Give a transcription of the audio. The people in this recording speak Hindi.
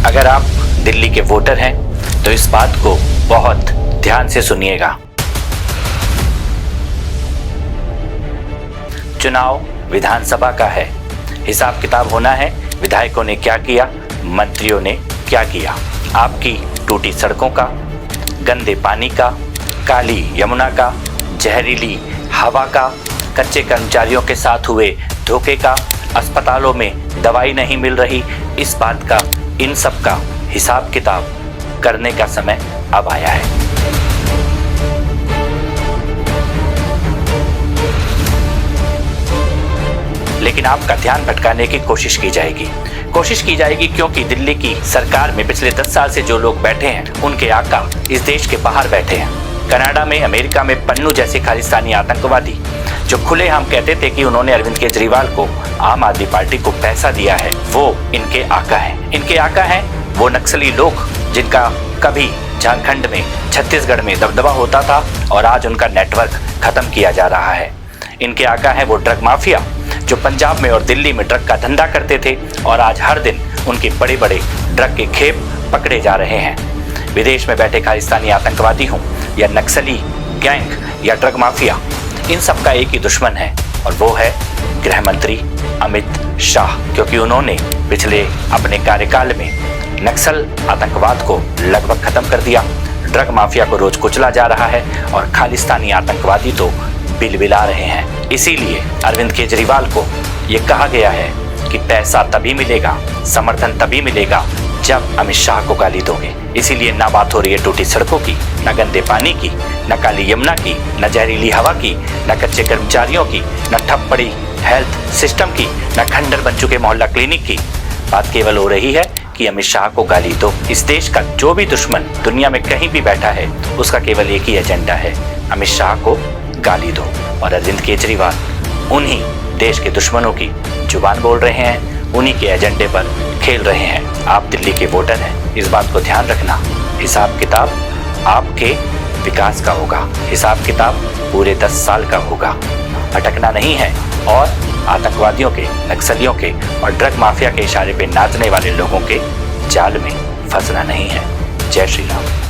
अगर आप दिल्ली के वोटर हैं तो इस बात को बहुत ध्यान से सुनिएगा। चुनाव विधानसभा का है, हिसाब किताब होना है। विधायकों ने क्या किया, मंत्रियों ने क्या किया, आपकी टूटी सड़कों का, गंदे पानी का, काली यमुना का, जहरीली हवा का, कच्चे कर्मचारियों के साथ हुए धोखे का, अस्पतालों में दवाई नहीं मिल रही, इस बात का, इन सब का हिसाब किताब करने का समय अब आया है। लेकिन आपका ध्यान भटकाने की कोशिश की जाएगी क्योंकि दिल्ली की सरकार में पिछले 10 साल से जो लोग बैठे हैं उनके आका इस देश के बाहर बैठे हैं। कनाडा में, अमेरिका में पन्नू जैसे खालिस्तानी आतंकवादी जो खुलेआम कहते थे कि उन्होंने अरविंद केजरीवाल को, आम आदमी पार्टी को पैसा दिया है, वो इनके आका हैं। वो नक्सली लोग जिनका कभी झारखंड में, छत्तीसगढ़ में दबदबा होता था और आज उनका नेटवर्क खत्म किया जा रहा है। इनके आका है वो ड्रग माफिया जो पंजाब में और दिल्ली में ड्रग का धंधा करते थे और आज हर दिन उनके बड़े बड़े ड्रग के खेप पकड़े जा रहे हैं। विदेश में बैठे खालिस्तानी आतंकवादी हों या नक्सली गैंग या ड्रग माफिया, इन सब का एक ही दुश्मन है और वो है गृह मंत्री अमित शाह, क्योंकि उन्होंने पिछले अपने कार्यकाल में नक्सल आतंकवाद को लगभग खत्म कर दिया। ड्रग माफिया को रोज कुचला जा रहा है और खालिस्तानी आतंकवादी तो बिलबिला रहे हैं। इसीलिए अरविंद केजरीवाल को ये कहा गया है कि पैसा तभी मिलेगा, समर्थन तभी मिलेगा जब अमित शाह को गाली दोगे। इसीलिए ना बात हो रही है टूटी सड़कों की, न गंदे पानी की, न काली यमुना की, न जहरीली हवा की, न कच्चे कर्मचारियों की, न ठप पड़ी हेल्थ सिस्टम की, न खंडर बन चुके मोहल्ला क्लिनिक की। बात केवल हो रही है कि अमित शाह को गाली दो। इस देश का जो भी दुश्मन दुनिया में कहीं भी बैठा है उसका केवल एक ही एजेंडा है, अमित शाह को गाली दो। और अरविंद केजरीवाल उन्हीं देश के दुश्मनों की जुबान बोल रहे हैं, उन्हीं के एजेंडे पर खेल रहे हैं। आप दिल्ली के वोटर हैं, इस बात को ध्यान रखना। हिसाब किताब आपके विकास का होगा, हिसाब किताब पूरे 10 साल का होगा। अटकना नहीं है और आतंकवादियों के, नक्सलियों के और ड्रग माफिया के इशारे पे नाचने वाले लोगों के जाल में फंसना नहीं है। जय श्री राम।